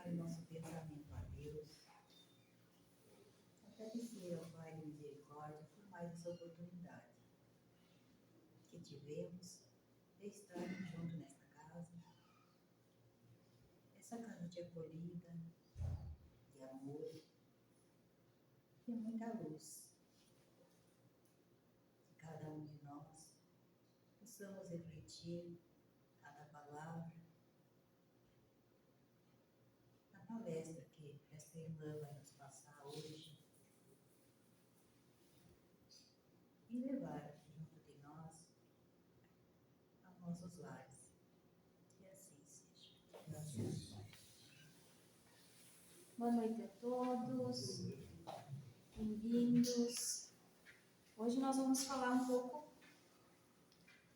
elevar o nosso pensamento a Deus, agradecer ao Pai de Misericórdia por mais essa oportunidade que tivemos de estar junto nesta casa, essa casa de acolhida, de amor, de muita luz, que cada um de nós possamos refletir cada palavra, a palestra que esta irmã vai nos passar hoje, e levar junto de nós aos nossos lares. Que assim seja. Graças. Boa noite a todos, bem-vindos. Hoje nós vamos falar um pouco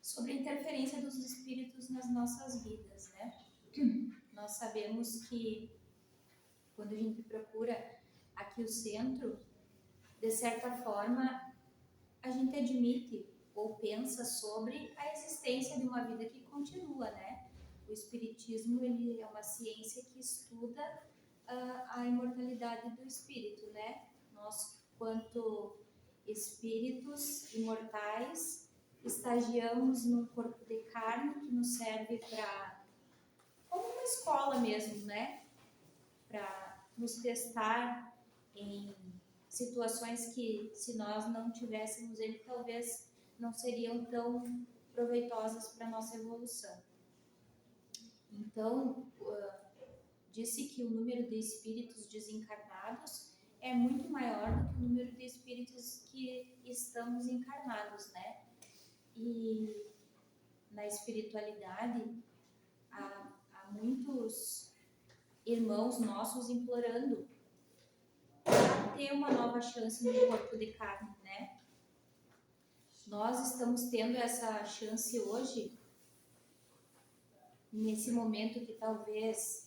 sobre a interferência dos espíritos nas nossas vidas, né? Nós sabemos que quando a gente procura aqui o centro, de certa forma, a gente admite ou pensa sobre a existência de uma vida que continua, né? O espiritismo, ele é uma ciência que estuda a imortalidade do espírito, né? Nós, quanto espíritos imortais, estagiamos num corpo de carne que nos serve para, como uma escola mesmo, né? Para nos testar em situações que, se nós não tivéssemos ele, talvez não seriam tão proveitosas para a nossa evolução. Então, disse que o número de espíritos desencarnados é muito maior do que o número de espíritos que estamos encarnados, né? E na espiritualidade há muitos irmãos nossos implorando para ter uma nova chance no corpo de carne, né? Nós estamos tendo essa chance hoje, nesse momento que talvez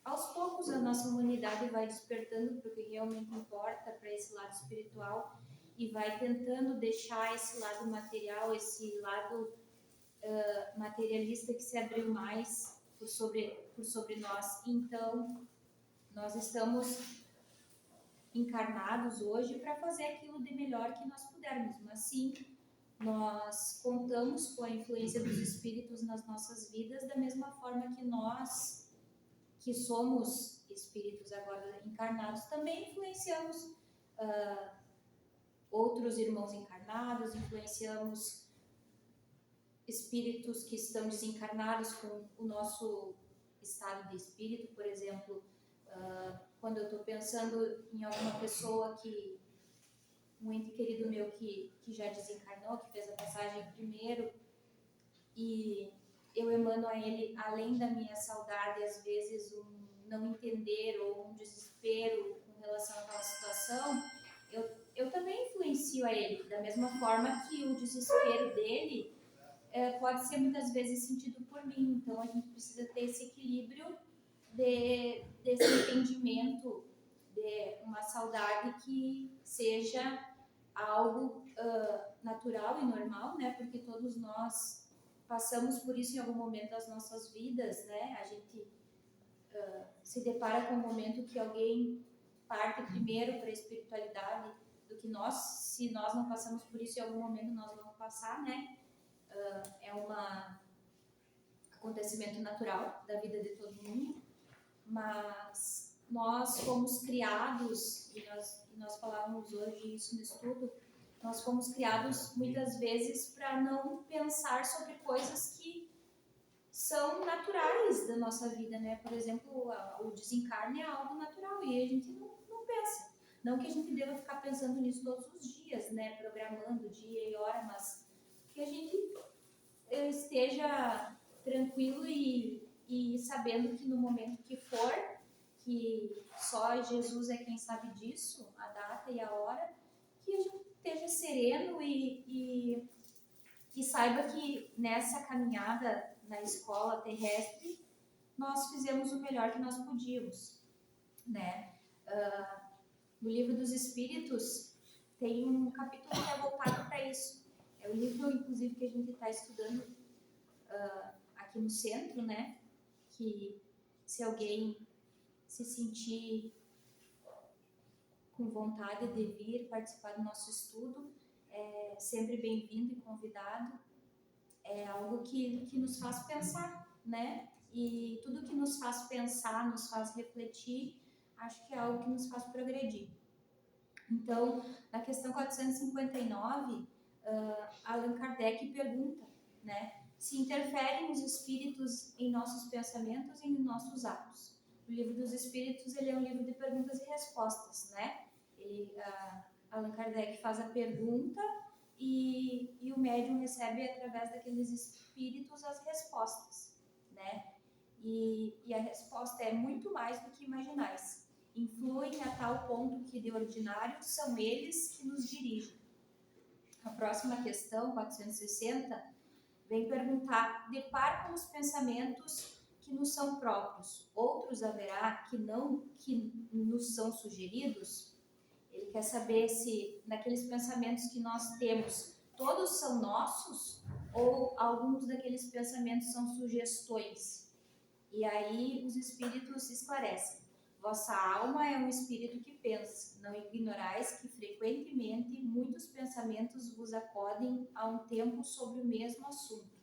aos poucos a nossa humanidade vai despertando para o que realmente importa, para esse lado espiritual, e vai tentando deixar esse lado material, esse lado materialista que se abriu mais por sobre nós. Então, nós estamos encarnados hoje para fazer aquilo de melhor que nós pudermos, mas sim, nós contamos com a influência dos espíritos nas nossas vidas, da mesma forma que nós, que somos espíritos agora encarnados, também influenciamos outros irmãos encarnados, influenciamos espíritos que estão desencarnados com o nosso estado de espírito. Por exemplo, quando eu estou pensando em alguma pessoa um ente querido meu que já desencarnou, que fez a passagem primeiro, e eu emano a ele, além da minha saudade, às vezes um não entender ou um desespero com relação àquela situação, eu também influencio a ele, da mesma forma que o desespero dele pode ser muitas vezes sentido por mim. Então a gente precisa ter esse equilíbrio desse entendimento de uma saudade que seja algo natural e normal, né? Porque todos nós passamos por isso em algum momento das nossas vidas, né? A gente se depara com um momento que alguém parte primeiro para a espiritualidade do que nós. Se nós não passamos por isso, em algum momento nós vamos passar, né? É um acontecimento natural da vida de todo mundo, mas nós fomos criados, e nós falávamos hoje isso no estudo, nós fomos criados muitas vezes para não pensar sobre coisas que são naturais da nossa vida, né? Por exemplo, o desencarne é algo natural e a gente não pensa. Não que a gente deva ficar pensando nisso todos os dias, né? Programando dia e hora, mas que a gente esteja tranquilo e sabendo que no momento que for, que só Jesus é quem sabe disso, a data e a hora, que a gente esteja sereno e saiba que nessa caminhada na escola terrestre nós fizemos o melhor que nós podíamos, né? No Livro dos Espíritos tem um capítulo que é voltado para isso. É o livro, inclusive, que a gente está estudando aqui no centro, né? Que se alguém se sentir com vontade de vir participar do nosso estudo, é sempre bem-vindo e convidado. É algo que nos faz pensar, né? E tudo que nos faz pensar, nos faz refletir, acho que é algo que nos faz progredir. Então, na questão 459, Allan Kardec pergunta, né, se interferem os espíritos em nossos pensamentos e em nossos atos. O Livro dos Espíritos, ele é um livro de perguntas e respostas, né? Allan Kardec faz a pergunta e o médium recebe através daqueles espíritos as respostas, né? E a resposta é muito mais do que imaginais. Influem a tal ponto que, de ordinário, são eles que nos dirigem. A próxima questão, 460, vem perguntar: de par com os pensamentos que nos são próprios, outros haverá que nos são sugeridos? Ele quer saber se naqueles pensamentos que nós temos, todos são nossos ou alguns daqueles pensamentos são sugestões. E aí os espíritos esclarecem: vossa alma é um espírito que pensa, não ignorais que frequentemente muitos pensamentos vos acodem a um tempo sobre o mesmo assunto,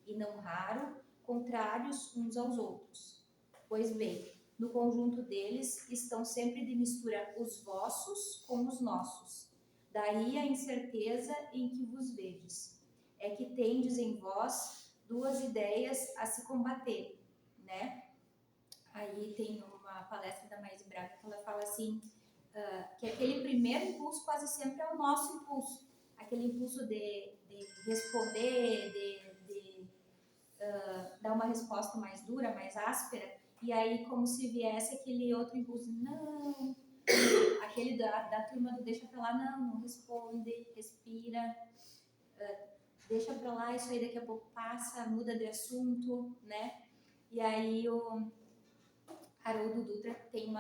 e não raro, contrários uns aos outros. Pois bem, no conjunto deles estão sempre de mistura os vossos com os nossos. Daí a incerteza em que vos vedes. É que tendes em vós duas ideias a se combater, né? Aí tem uma palestra da Maíse Braga que ela fala assim, que aquele primeiro impulso quase sempre é o nosso impulso. Aquele impulso de responder, de dar uma resposta mais dura, mais áspera, e aí como se viesse aquele outro impulso, não, aquele da turma do deixa pra lá, não responde, respira, deixa pra lá, isso aí daqui a pouco passa, muda de assunto, né? E aí o Haroldo Dutra tem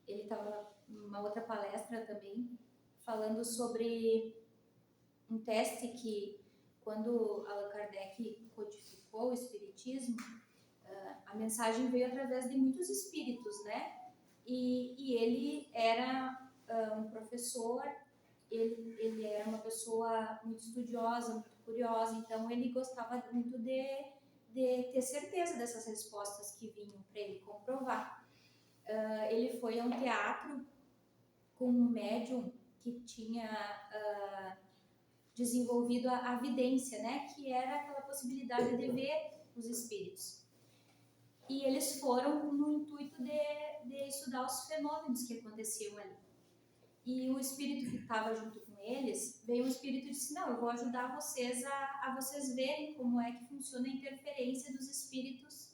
ele estava numa outra palestra também, falando sobre um teste que, quando Allan Kardec codificou o Espiritismo, a mensagem veio através de muitos espíritos, né? E ele era um professor, ele era uma pessoa muito estudiosa, muito curiosa, então ele gostava muito de ter certeza dessas respostas que vinham para ele comprovar. Ele foi a um teatro com um médium que tinha desenvolvido a vidência, né? Que era aquela possibilidade de ver os espíritos. E eles foram no intuito de estudar os fenômenos que aconteciam ali. E o espírito que estava junto com eles, veio um espírito e disse: não, eu vou ajudar vocês a vocês verem como é que funciona a interferência dos espíritos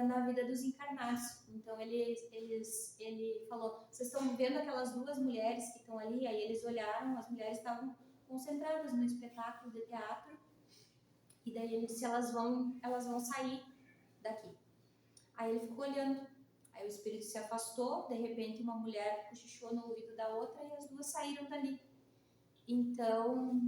na vida dos encarnados. Então ele falou: vocês estão vendo aquelas duas mulheres que estão ali? Aí eles olharam, as mulheres estavam concentradas no espetáculo de teatro, e daí ele disse: elas vão sair daqui. Aí ele ficou olhando, aí o espírito se afastou, de repente uma mulher cochichou no ouvido da outra e as duas saíram dali. Então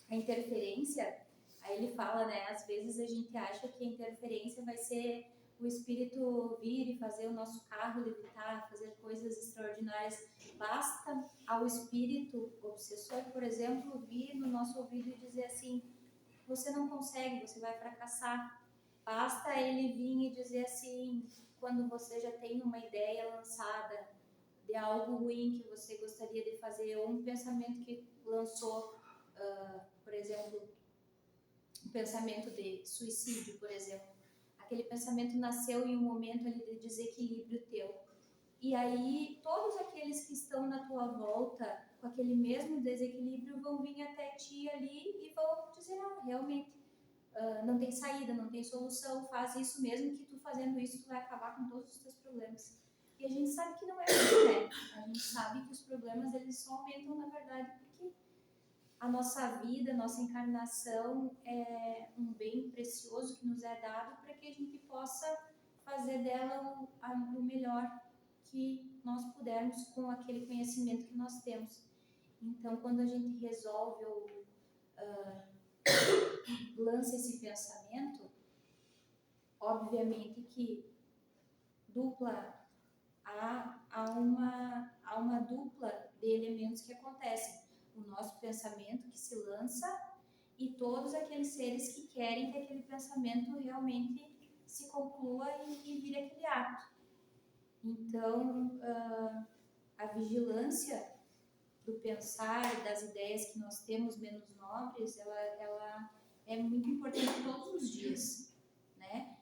a interferência, aí ele fala, né, às vezes a gente acha que a interferência vai ser o espírito vir e fazer o nosso carro levitar, fazer coisas extraordinárias. Basta ao espírito obsessor, por exemplo, vir no nosso ouvido e dizer assim: você não consegue, você vai fracassar. Basta ele vir e dizer assim, quando você já tem uma ideia lançada de algo ruim que você gostaria de fazer, ou um pensamento que lançou, por exemplo, um pensamento de suicídio, por exemplo. Aquele pensamento nasceu em um momento ali de desequilíbrio teu. E aí, todos aqueles que estão na tua volta, com aquele mesmo desequilíbrio, vão vir até ti ali e vão dizer: realmente, não tem saída, não tem solução, faz isso mesmo, que tu fazendo isso, tu vai acabar com todos os teus problemas. E a gente sabe que não é assim, né? A gente sabe que os problemas, eles só aumentam, na verdade, porque a nossa vida, a nossa encarnação é um bem precioso que nos é dado para que a gente possa fazer dela o melhor que nós pudermos com aquele conhecimento que nós temos. Então, quando a gente resolve ou lança esse pensamento, obviamente que há uma dupla de elementos que acontecem. O nosso pensamento que se lança e todos aqueles seres que querem que aquele pensamento realmente se conclua e vire aquele ato. Então, a vigilância do pensar, das ideias que nós temos menos nobres, ela é muito importante todos os dias, né?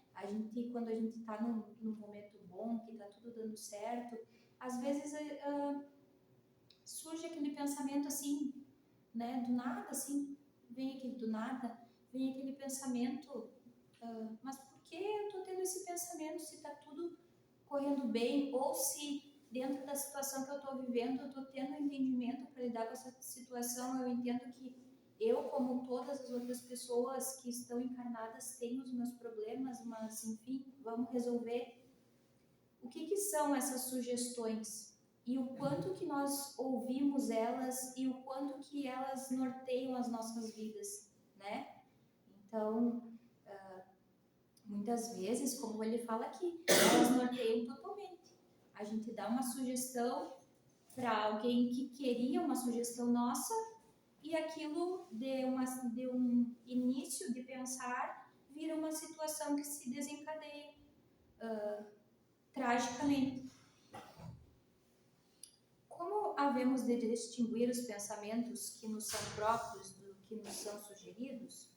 Quando a gente está num momento bom, que está tudo dando certo, às vezes surge aquele pensamento assim, né? Do nada, assim, vem aquele pensamento, mas por que eu estou tendo esse pensamento se está tudo correndo bem, ou se dentro da situação que eu estou vivendo, eu estou tendo um entendimento para lidar com essa situação, eu entendo que eu, como todas as outras pessoas que estão encarnadas, tenho os meus problemas, mas, enfim, vamos resolver. O que são essas sugestões? E o quanto que nós ouvimos elas e o quanto que elas norteiam as nossas vidas, né? Então, muitas vezes, como ele fala aqui, elas norteiam totalmente. A gente dá uma sugestão para alguém que queria uma sugestão nossa e aquilo de um início de pensar vira uma situação que se desencadeia tragicamente. Como havemos de distinguir os pensamentos que nos são próprios do que nos são sugeridos?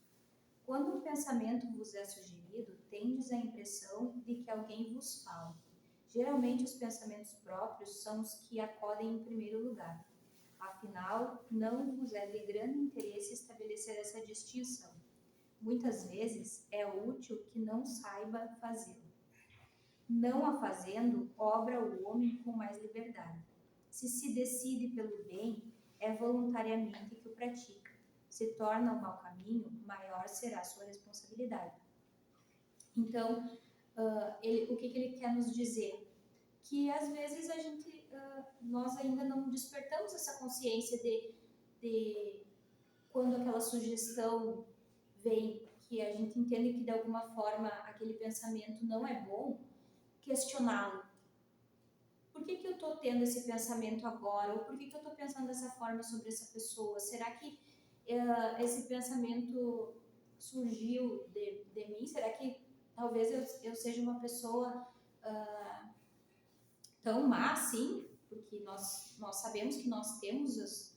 Quando um pensamento vos é sugerido, tendes a impressão de que alguém vos fala. Geralmente, os pensamentos próprios são os que acodem em primeiro lugar. Afinal, não vos é de grande interesse estabelecer essa distinção. Muitas vezes é útil que não saiba fazê-lo. Não a fazendo, obra o homem com mais liberdade. Se decide pelo bem, é voluntariamente que o pratica. Se torna o mau caminho, maior será a sua responsabilidade. Então, o que ele quer nos dizer? Que às vezes nós ainda não despertamos essa consciência de quando aquela sugestão vem, que a gente entende que de alguma forma aquele pensamento não é bom, questioná-lo. Por que eu estou tendo esse pensamento agora? Ou por que eu estou pensando dessa forma sobre essa pessoa? Será que esse pensamento surgiu de mim? Será que talvez eu seja uma pessoa tão má assim? Porque nós sabemos que nós temos os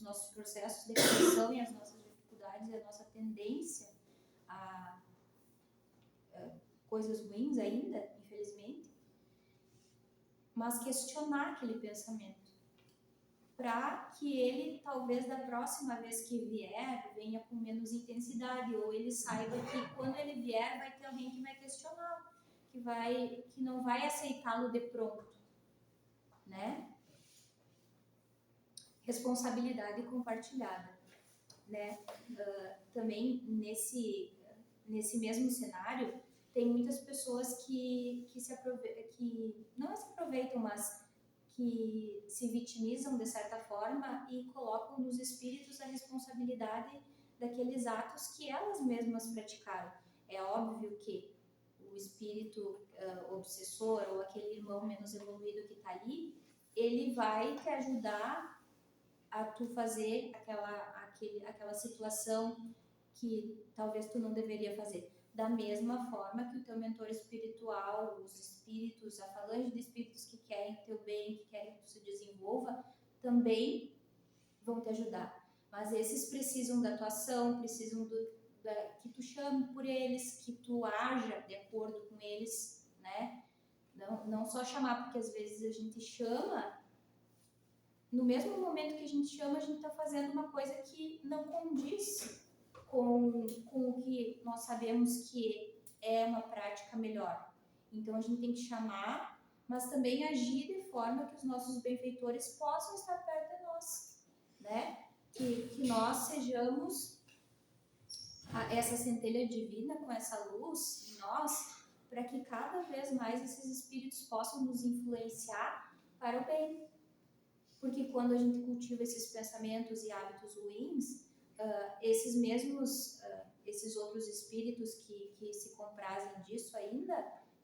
nossos processos de reflexão e as nossas dificuldades e a nossa tendência a coisas ruins ainda, infelizmente. Mas questionar aquele pensamento, para que ele, talvez, da próxima vez que vier, venha com menos intensidade, ou ele saiba que quando ele vier, vai ter alguém que vai questioná-lo, que não vai aceitá-lo de pronto, né? Responsabilidade compartilhada, né? Também, nesse mesmo cenário, tem muitas pessoas que não se aproveitam, mas que se vitimizam de certa forma e colocam nos espíritos a responsabilidade daqueles atos que elas mesmas praticaram. É óbvio que o espírito obsessor ou aquele irmão menos evoluído que está ali, ele vai te ajudar a tu fazer aquela situação que talvez tu não deveria fazer. Da mesma forma que o teu mentor espiritual, os espíritos, a falange de espíritos que querem teu bem, que querem que tu se desenvolva, também vão te ajudar. Mas esses precisam da tua ação, precisam que tu chame por eles, que tu haja de acordo com eles, né? Não só chamar, porque às vezes a gente chama, no mesmo momento que a gente chama, a gente está fazendo uma coisa que não condiz com o que nós sabemos que é uma prática melhor. Então, a gente tem que chamar, mas também agir de forma que os nossos benfeitores possam estar perto de nós, né? Que nós sejamos essa centelha divina com essa luz em nós, para que cada vez mais esses espíritos possam nos influenciar para o bem. Porque quando a gente cultiva esses pensamentos e hábitos ruins, esses outros espíritos que se comprazem disso ainda,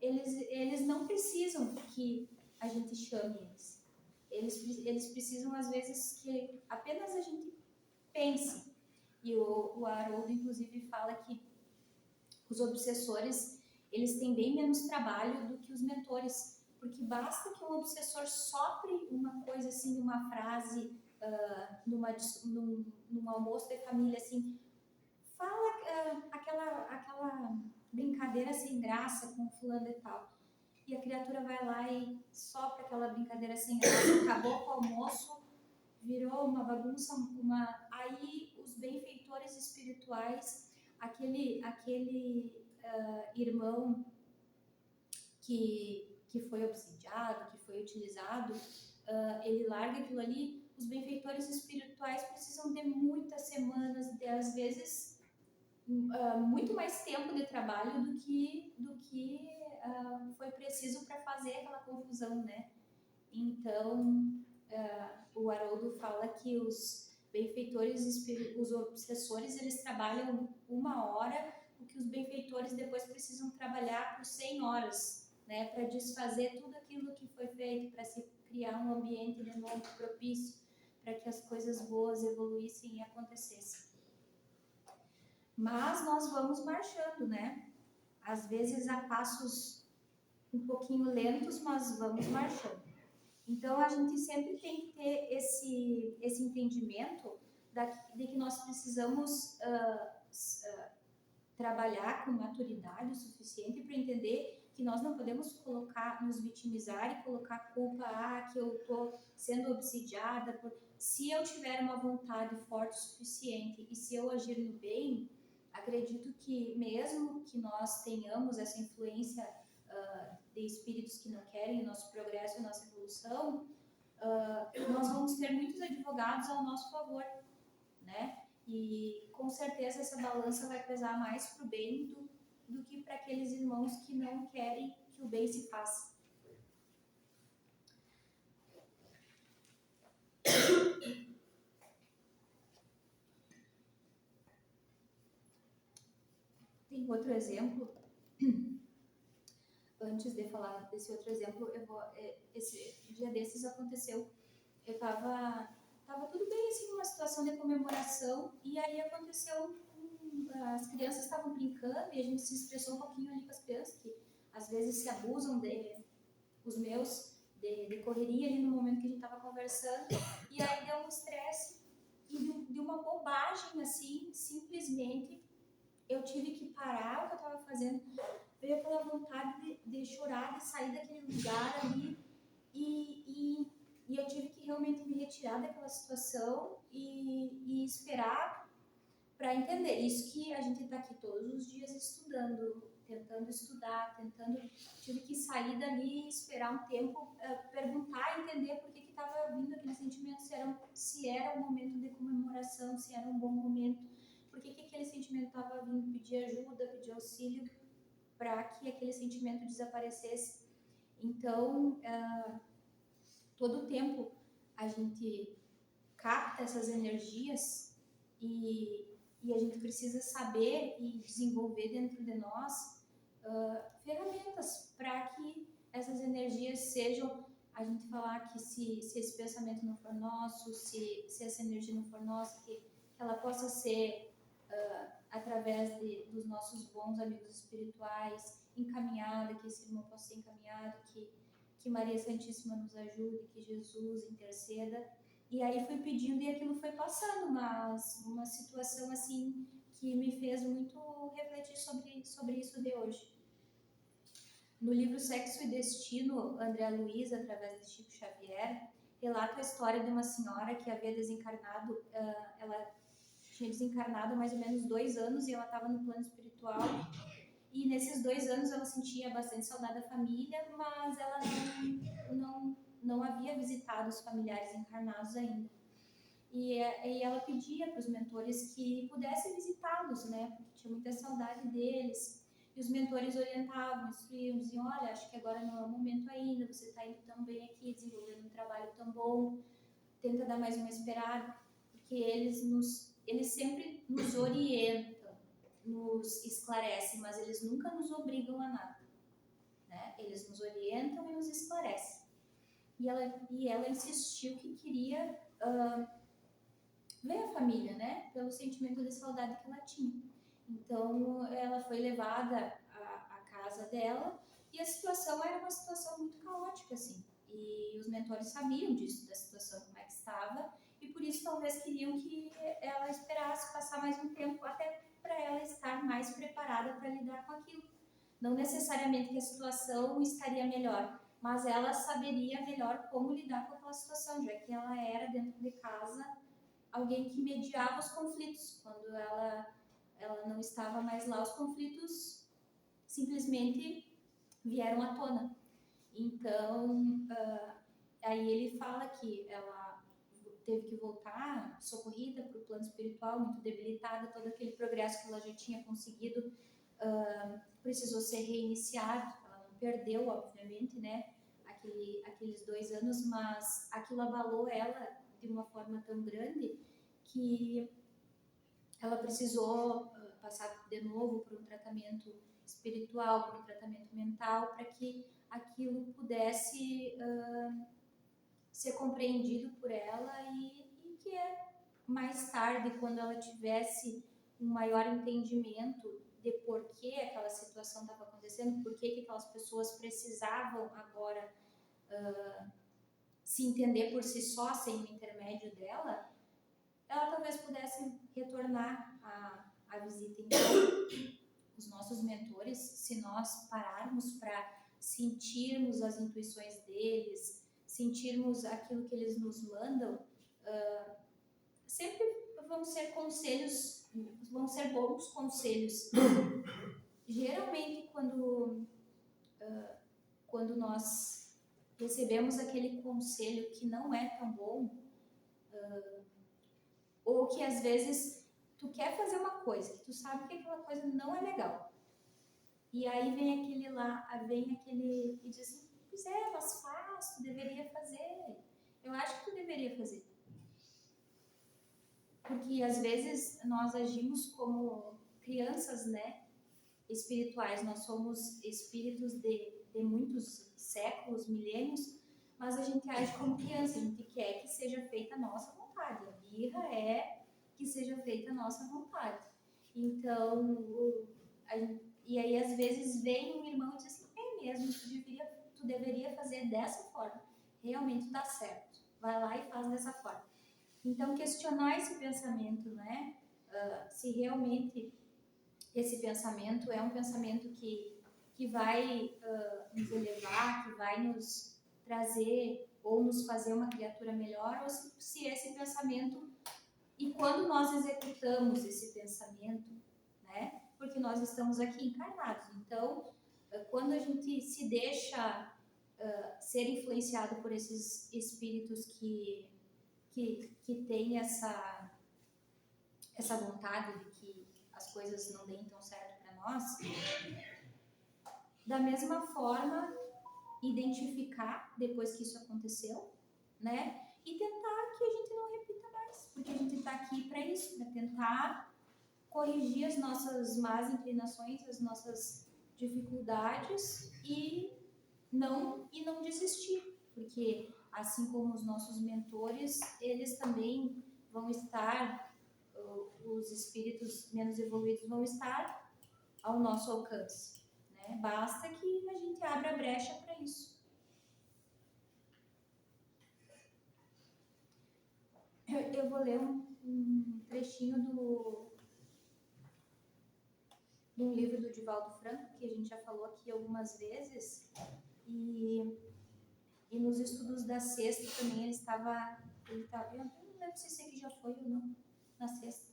eles não precisam que a gente chame eles. Eles precisam, às vezes, que apenas a gente pense. E o Haroldo, inclusive, fala que os obsessores, eles têm bem menos trabalho do que os mentores, porque basta que um obsessor sopre uma coisa assim, uma frase, num almoço de família, assim, fala aquela brincadeira sem graça com fulano e tal, e a criatura vai lá e sopra aquela brincadeira sem graça, acabou com o almoço, virou uma bagunça, aí os benfeitores espirituais, aquele irmão que foi obsidiado, que foi utilizado, ele larga aquilo ali. Os benfeitores espirituais precisam de muitas semanas, às vezes muito mais tempo de trabalho do que foi preciso para fazer aquela confusão, né? Então, o Haroldo fala que os benfeitores, os obsessores, eles trabalham 1 hora, o que os benfeitores depois precisam trabalhar por 100 horas, né, para desfazer tudo aquilo que foi feito, para se criar um ambiente de novo propício, para que as coisas boas evoluíssem e acontecessem. Mas nós vamos marchando, né? Às vezes a passos um pouquinho lentos, mas vamos marchando. Então, a gente sempre tem que ter esse entendimento de que nós precisamos trabalhar com maturidade o suficiente para entender que nós não podemos nos vitimizar e colocar culpa, que eu estou sendo obsidiada. Se eu tiver uma vontade forte o suficiente e se eu agir no bem, acredito que mesmo que nós tenhamos essa influência de espíritos que não querem o nosso progresso e a nossa evolução, nós vamos ter muitos advogados ao nosso favor, né? E com certeza essa balança vai pesar mais para o bem do que para aqueles irmãos que não querem que o bem se faça. Tem outro exemplo. Antes de falar desse outro exemplo, esse dia desses aconteceu. Eu tava tudo bem, assim, uma situação de comemoração, e aí aconteceu, as crianças estavam brincando, e a gente se expressou um pouquinho ali com as crianças, que às vezes se abusam os meus, de correria ali no momento que a gente estava conversando, e aí deu um estresse, e de uma bobagem, assim, simplesmente, eu tive que parar o que eu estava fazendo, veio aquela vontade de chorar, de sair daquele lugar ali, e eu tive que realmente me retirar daquela situação e esperar para entender. Isso que a gente está aqui todos os dias estudando, tentando estudar, tive que sair dali, esperar um tempo, perguntar, entender por que estava vindo aquele sentimento, se era um momento de comemoração, se era um bom momento, por que aquele sentimento estava vindo, pedir ajuda, pedir auxílio para que aquele sentimento desaparecesse. Então, todo o tempo a gente capta essas energias e a gente precisa saber e desenvolver dentro de nós ferramentas para que essas energias sejam, a gente falar que se esse pensamento não for nosso, se essa energia não for nossa, que ela possa ser através dos nossos bons amigos espirituais, encaminhada, que esse irmão possa ser encaminhado, que Maria Santíssima nos ajude, que Jesus interceda. E aí fui pedindo e aquilo foi passando, mas uma situação assim que me fez muito refletir sobre isso de hoje. No livro Sexo e Destino, André Luiz, através de Chico Xavier, relata a história de uma senhora que havia desencarnado, ela tinha desencarnado há mais ou menos 2 anos e ela estava no plano espiritual. E nesses 2 anos ela sentia bastante saudade da família, mas ela não havia visitado os familiares encarnados ainda. E ela pedia para os mentores que pudessem visitá-los, né? Porque tinha muita saudade deles. E os mentores orientavam, instruíam, diziam: olha, acho que agora não é o momento ainda, você está indo tão bem aqui, desenvolvendo um trabalho tão bom, tenta dar mais uma esperada, porque eles nos eles sempre nos orientam, nos esclarecem, mas eles nunca nos obrigam a nada, né? Eles nos orientam e nos esclarecem. E ela insistiu que queria ver a família, né? Pelo sentimento de saudade que ela tinha. Então, ela foi levada à casa dela e a situação era uma situação muito caótica, assim. E os mentores sabiam disso, da situação, como é que estava, e por isso talvez queriam que ela esperasse passar mais um tempo, até para ela estar mais preparada para lidar com aquilo. Não necessariamente que a situação estaria melhor, mas ela saberia melhor como lidar com aquela situação, já que ela era dentro de casa alguém que mediava os conflitos. Quando ela não estava mais lá, os conflitos simplesmente vieram à tona. Então, aí ele fala que ela teve que voltar socorrida para o plano espiritual, muito debilitada, todo aquele progresso que ela já tinha conseguido precisou ser reiniciado. Ela não perdeu, obviamente, né, aqueles 2 anos, mas aquilo abalou ela de uma forma tão grande que ela precisou passar de novo por um tratamento espiritual, por um tratamento mental, para que aquilo pudesse ser compreendido por ela e que mais tarde, quando ela tivesse um maior entendimento de por que aquela situação estava acontecendo, por que aquelas pessoas precisavam agora se entender por si só, sem o intermédio dela, ela talvez pudesse retornar à visita. Então, os nossos mentores, se nós pararmos para sentirmos as intuições deles, sentirmos aquilo que eles nos mandam, sempre vão ser conselhos, vão ser bons conselhos. Geralmente, quando nós recebemos aquele conselho que não é tão bom, ou que às vezes tu quer fazer uma coisa, que tu sabe que aquela coisa não é legal, e aí vem aquele e diz assim, pois é, mas faz, tu deveria fazer, eu acho que tu deveria fazer. Porque às vezes nós agimos como crianças, né, espirituais, nós somos espíritos de muitos séculos, milênios, mas a gente age como criança, a gente quer que seja feita a nossa vontade, a birra é que seja feita a nossa vontade. Então, e aí às vezes vem um irmão e diz assim, é mesmo, tu deveria fazer dessa forma, realmente dá certo, vai lá e faz dessa forma. Então, questionar esse pensamento, né? Se realmente esse pensamento é um pensamento que vai nos elevar, que vai nos trazer ou nos fazer uma criatura melhor, ou se esse pensamento, e quando nós executamos esse pensamento, né? Porque nós estamos aqui encarnados, então, quando a gente se deixa ser influenciado por esses espíritos que tem essa vontade de que as coisas não deem tão certo para nós, da mesma forma, identificar depois que isso aconteceu, né? E tentar que a gente não repita mais, porque a gente está aqui para isso, para tentar corrigir as nossas más inclinações, as nossas dificuldades e não desistir, porque assim como os nossos mentores, eles também vão estar, os espíritos menos evoluídos vão estar ao nosso alcance, né? Basta que a gente abra a brecha para isso. Eu vou ler um trechinho de um livro do Divaldo Franco, que a gente já falou aqui algumas vezes, e nos estudos da sexta também ele estava, eu não lembro se esse aqui já foi ou não, na sexta.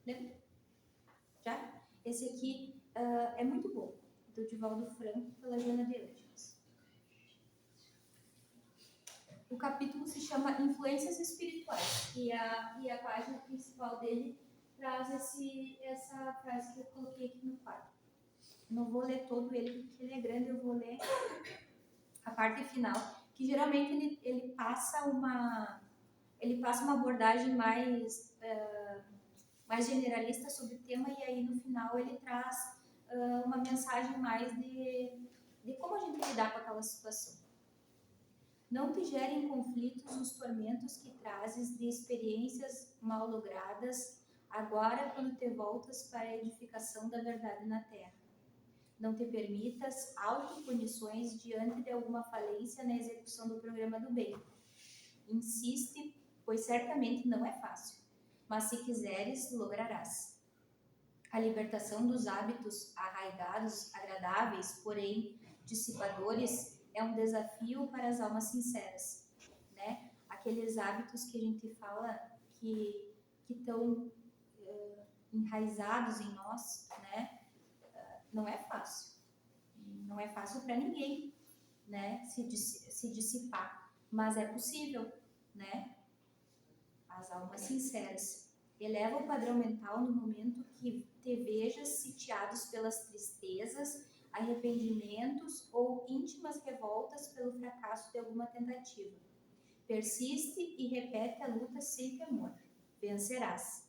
Lembra? Já? Esse aqui é muito bom, do Divaldo Franco, pela Joana de Ângeles. O capítulo se chama Influências Espirituais, e a página principal dele traz essa frase que eu coloquei aqui no quadro. Não vou ler todo ele, porque ele é grande, eu vou ler a parte final, que geralmente ele passa ele passa uma abordagem mais generalista sobre o tema, e aí no final ele traz uma mensagem mais de como a gente lidar com aquela situação. Não te gerem conflitos os tormentos que trazes de experiências mal logradas, agora quando te voltas para a edificação da verdade na terra. Não te permitas autopunições diante de alguma falência na execução do programa do bem. Insiste, pois certamente não é fácil, mas se quiseres, lograrás. A libertação dos hábitos arraigados, agradáveis, porém dissipadores, é um desafio para as almas sinceras, né? Aqueles hábitos que a gente fala que estão enraizados em nós, né? Não é fácil. Não é fácil para ninguém, né? Se dissipar, mas é possível, né? As almas sinceras. Eleva o padrão mental no momento que te vejas sitiados pelas tristezas, arrependimentos ou íntimas revoltas pelo fracasso de alguma tentativa. Persiste e repete a luta sem temor. Vencerás.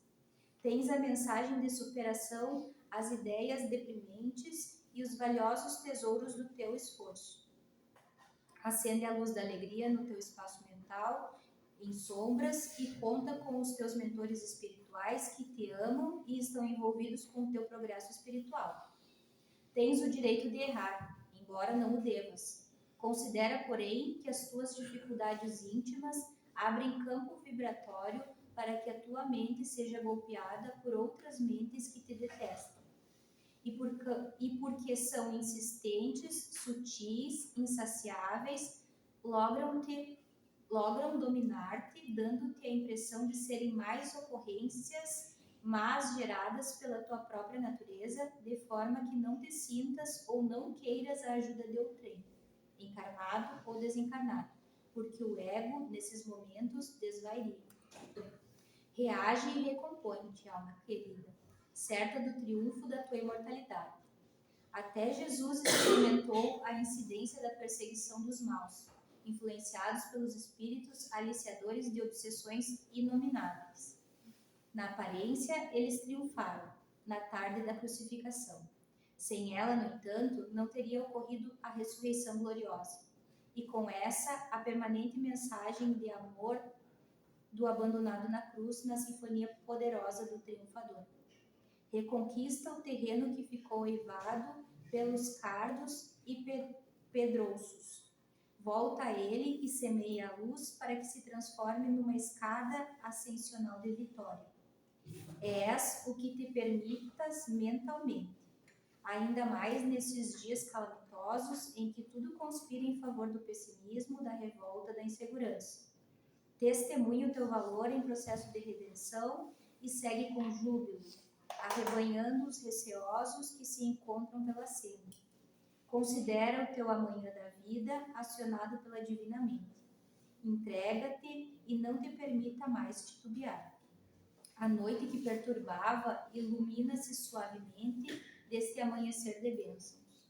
Tens a mensagem de superação, as ideias deprimentes e os valiosos tesouros do teu esforço. Acende a luz da alegria no teu espaço mental, em sombras, e conta com os teus mentores espirituais que te amam e estão envolvidos com o teu progresso espiritual. Tens o direito de errar, embora não o devas. Considera, porém, que as tuas dificuldades íntimas abrem campo vibratório para que a tua mente seja golpeada por outras mentes que te detestam. E porque são insistentes, sutis, insaciáveis, logram dominar-te, dando-te a impressão de serem mais ocorrências, mas geradas pela tua própria natureza, de forma que não te sintas ou não queiras a ajuda de outrem, encarnado ou desencarnado, porque o ego, nesses momentos, desvairia. Reage e recompõe-te, alma querida, certa do triunfo da tua imortalidade. Até Jesus experimentou a incidência da perseguição dos maus, influenciados pelos espíritos aliciadores de obsessões inomináveis. Na aparência, eles triunfaram, na tarde da crucificação. Sem ela, no entanto, não teria ocorrido a ressurreição gloriosa. E com essa, a permanente mensagem de amor do abandonado na cruz, na sinfonia poderosa do triunfador. Reconquista o terreno que ficou eivado pelos cardos e pedrouços. Volta a ele e semeia a luz para que se transforme numa escada ascensional de vitória. És o que te permitas mentalmente, ainda mais nesses dias calamitosos em que tudo conspira em favor do pessimismo, da revolta, da insegurança. Testemunha o teu valor em processo de redenção e segue com júbilo, arrebanhando os receosos que se encontram pela senda. Considera o teu amanhã da vida acionado pela divina mente. Entrega-te e não te permita mais titubear. A noite que perturbava ilumina-se suavemente deste amanhecer de bênçãos.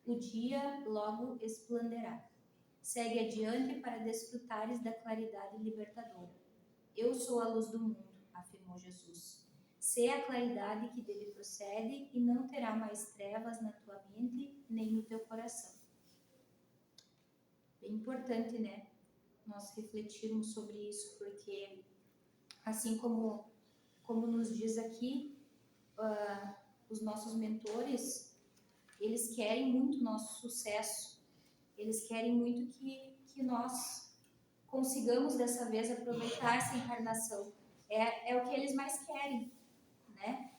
O dia logo esplenderá. Segue adiante para desfrutares da claridade libertadora. Eu sou a luz do mundo, afirmou Jesus. Sê a claridade que dele procede e não terá mais trevas na tua mente nem no teu coração. Bem importante, né? Nós refletirmos sobre isso, porque assim como nos diz aqui, os nossos mentores, eles querem muito nosso sucesso, eles querem muito que nós consigamos dessa vez aproveitar essa encarnação. É o que eles mais querem, né?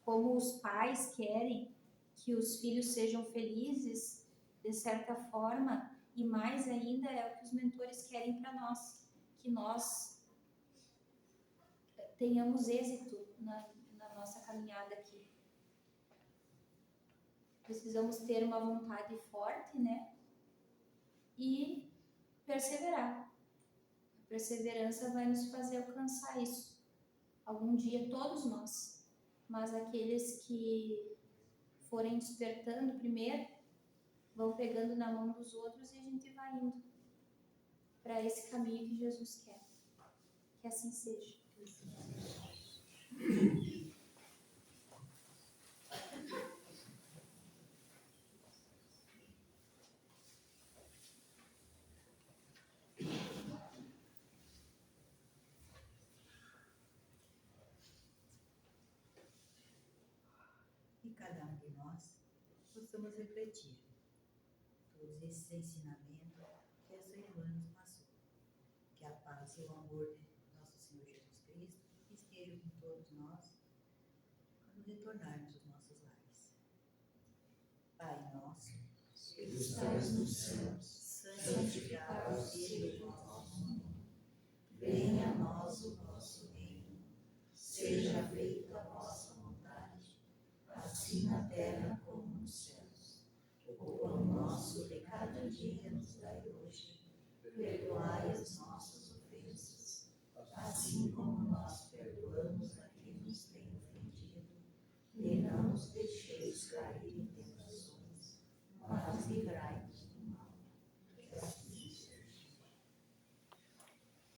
Como os pais querem que os filhos sejam felizes, de certa forma, e mais ainda é o que os mentores querem para nós, que nós tenhamos êxito na nossa caminhada aqui. Precisamos ter uma vontade forte, né? E perseverar. A perseverança vai nos fazer alcançar isso. Algum dia, todos nós. Mas aqueles que forem despertando primeiro, vão pegando na mão dos outros e a gente vai indo para esse caminho que Jesus quer. Que assim seja. E cada um de nós possamos refletir todos esses ensinamentos que essa irmã nos passou. Que a paz e o amor de nosso Senhor Jesus Cristo estejam com todos nós quando retornarmos aos nossos lares. Pai nosso, que estás nos céus, santificado seja o vosso nome. Venha a nós o vosso reino. Seja feita a vossa vontade, assim na terra como nos céus. O pão nosso de cada dia nos dai hoje. Perdoai as nossas ofensas, assim como nós perdoamos a quem nos tem ofendido. E não nos deixeis cair em tentações, mas livrai-nos